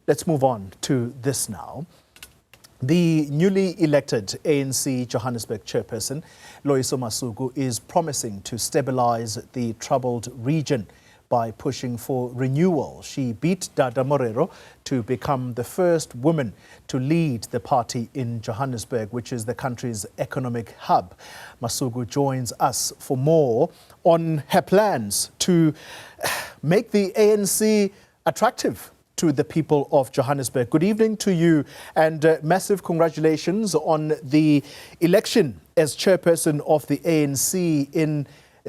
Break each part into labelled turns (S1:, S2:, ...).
S1: Let's move on to this now. The newly elected ANC Johannesburg chairperson, Loyiso Masuku, is promising to stabilise the troubled region by pushing for renewal. She beat Dada Morero to become the first woman to lead the party in Johannesburg, which is the country's economic hub. Masuku joins us for more on her plans to make the ANC attractive to the people of Johannesburg. Good evening to you, and massive congratulations on the election as chairperson of the ANC in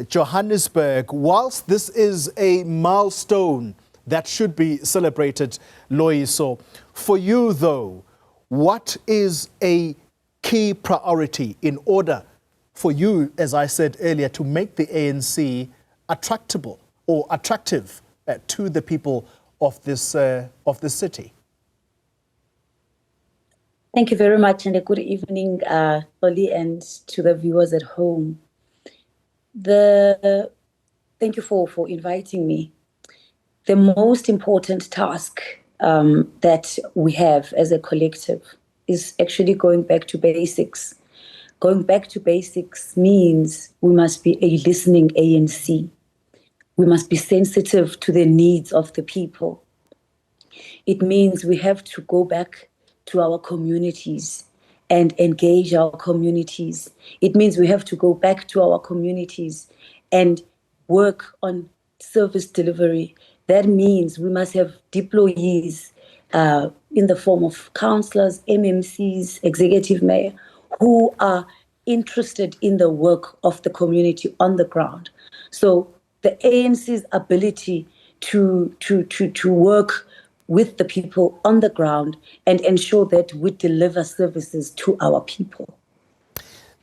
S1: Johannesburg. Whilst this is a milestone that should be celebrated, Loyiso, for you though, what is a key priority in order for you, as I said earlier, to make the ANC attractable or attractive to the people of this city?
S2: Thank you very much, and a good evening, Oli, and to the viewers at home. Thank you for inviting me. The most important task that we have as a collective is actually going back to basics. Going back to basics means we must be a listening ANC. We must be sensitive to the needs of the people. It means we have to go back to our communities and engage our communities. It means we have to go back to our communities and work on service delivery. That means we must have deployees in the form of councillors, MMCs, executive mayor, who are interested in the work of the community on the ground. So the ANC's ability to work with the people on the ground and ensure that we deliver services to our people.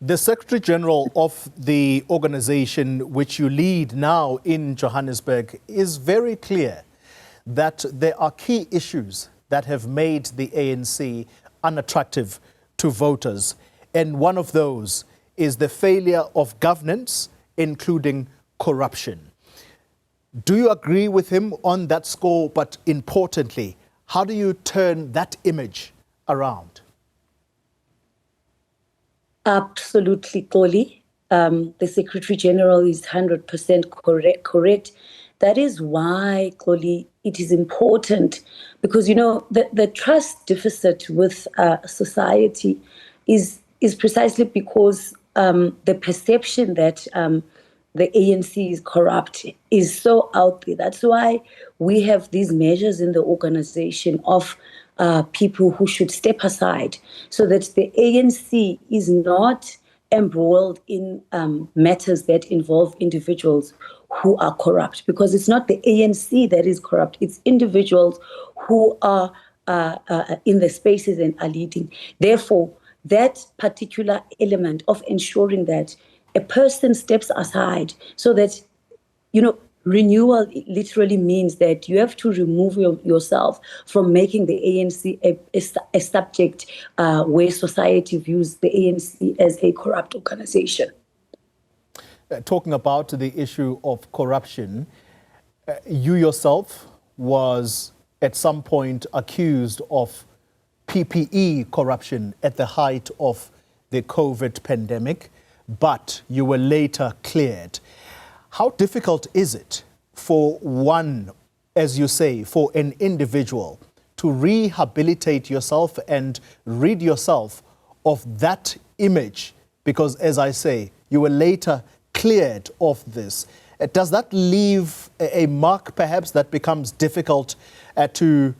S1: The Secretary General of the organization which you lead now in Johannesburg is very clear that there are key issues that have made the ANC unattractive to voters. And one of those is the failure of governance, including corruption. Do you agree with him on that score? But importantly, how do you turn that image around?
S2: Absolutely, Koli. The Secretary General is 100% correct. That is why, Koli, it is important because, you know, the trust deficit with society is precisely because the perception that the ANC is corrupt is so out there. That's why we have these measures in the organization of people who should step aside so that the ANC is not embroiled in matters that involve individuals who are corrupt, because it's not the ANC that is corrupt, it's individuals who are in the spaces and are leading. Therefore, that particular element of ensuring that a person steps aside so that, you know, renewal literally means that you have to remove yourself from making the ANC a subject where society views the ANC as a corrupt organization.
S1: Talking about the issue of corruption, you yourself was at some point accused of PPE corruption at the height of the COVID pandemic, but you were later cleared. How difficult is it for one, as you say, for an individual to rehabilitate yourself and rid yourself of that image? Because, as I say, you were later cleared of this. Does that leave a mark, perhaps, that becomes difficult to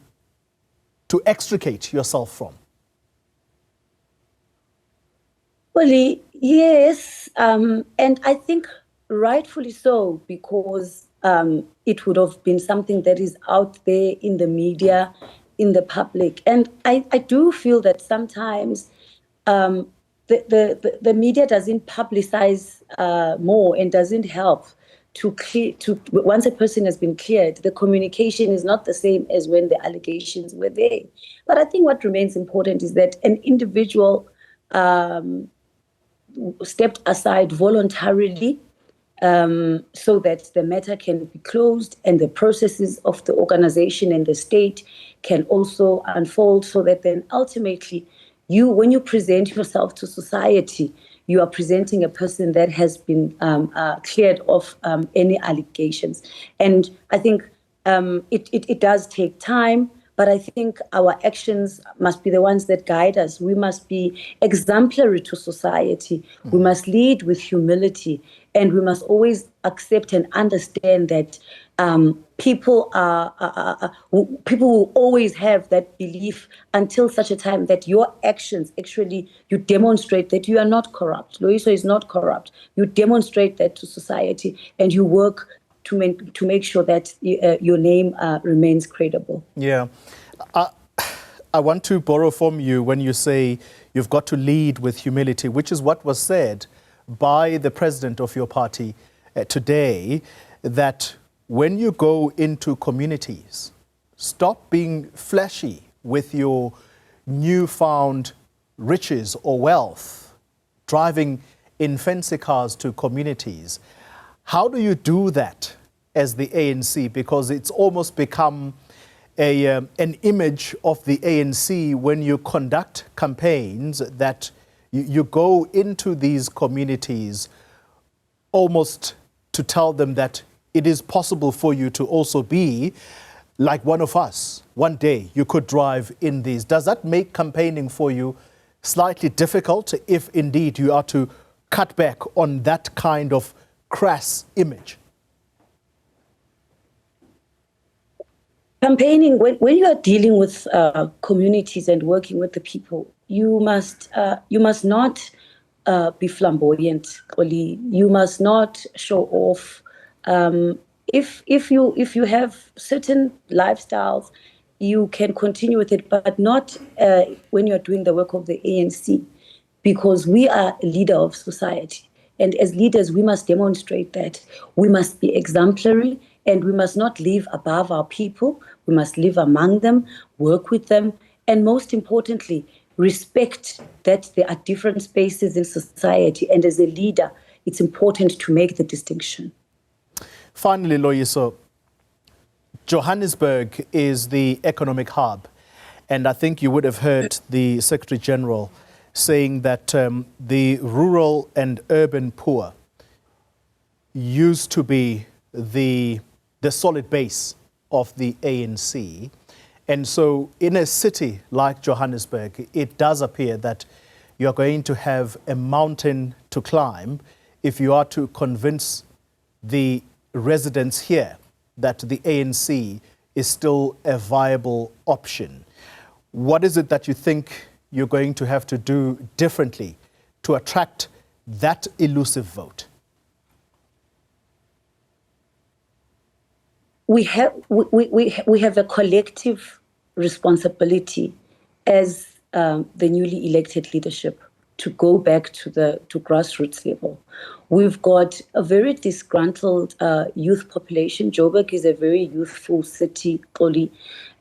S1: extricate yourself from?
S2: Well, yes, and I think rightfully so, because it would have been something that is out there in the media, in the public. And I do feel that sometimes the media doesn't publicize more and doesn't help to once a person has been cleared, the communication is not the same as when the allegations were there. But I think what remains important is that an individual stepped aside voluntarily so that the matter can be closed and the processes of the organization and the state can also unfold, so that then ultimately when you present yourself to society, you are presenting a person that has been cleared of any allegations. And I think it does take time, but I think our actions must be the ones that guide us. We must be exemplary to society. We must lead with humility, and we must always accept and understand that people will always have that belief until such a time that your actions actually, you demonstrate that you are not corrupt. Loyiso is not corrupt. You demonstrate that to society, and you work to make sure that your name remains credible.
S1: Yeah. I want to borrow from you when you say you've got to lead with humility, which is what was said by the president of your party today, that when you go into communities, stop being flashy with your newfound riches or wealth, driving in fancy cars to communities. How do you do that as the ANC? Because it's almost become an image of the ANC when you conduct campaigns that you go into these communities almost to tell them that it is possible for you to also be like one of us. One day you could drive in these. Does that make campaigning for you slightly difficult if indeed you are to cut back on that kind of crass image?
S2: Campaigning, when you are dealing with communities and working with the people, you must not be flamboyant, Oli. You must not show off. If you have certain lifestyles, you can continue with it, but not when you're doing the work of the ANC, because we are a leader of society. And as leaders, we must demonstrate that. We must be exemplary, and we must not live above our people. We must live among them, work with them, and most importantly, respect that there are different spaces in society. And as a leader, it's important to make the distinction.
S1: Finally, Loyiso, Johannesburg is the economic hub. And I think you would have heard the Secretary General saying that the rural and urban poor used to be the solid base of the ANC. And so in a city like Johannesburg, it does appear that you're going to have a mountain to climb if you are to convince the residents here that the ANC is still a viable option. What is it that you think you're going to have to do differently to attract that elusive vote?
S2: We have a collective responsibility as the newly elected leadership to go back to grassroots level. We've got a very disgruntled youth population. Joburg is a very youthful city, Oli,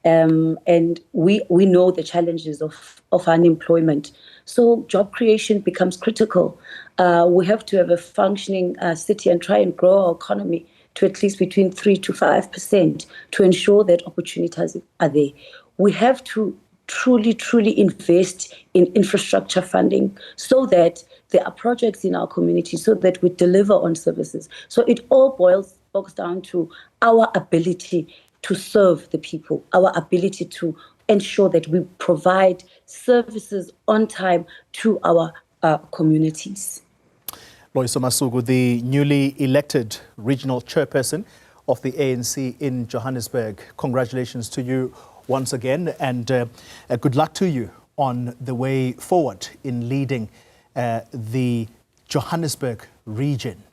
S2: and we know the challenges of unemployment. So job creation becomes critical. We have to have a functioning city and try and grow our economy to at least between 3 to 5% to ensure that opportunities are there. We have to truly invest in infrastructure funding so that there are projects in our community, so that we deliver on services. So it all boils down to our ability to serve the people, our ability to ensure that we provide services on time to our communities.
S1: Loyiso Masuku, the newly elected regional chairperson of the ANC in Johannesburg. Congratulations to you once again, and good luck to you on the way forward in leading the Johannesburg region.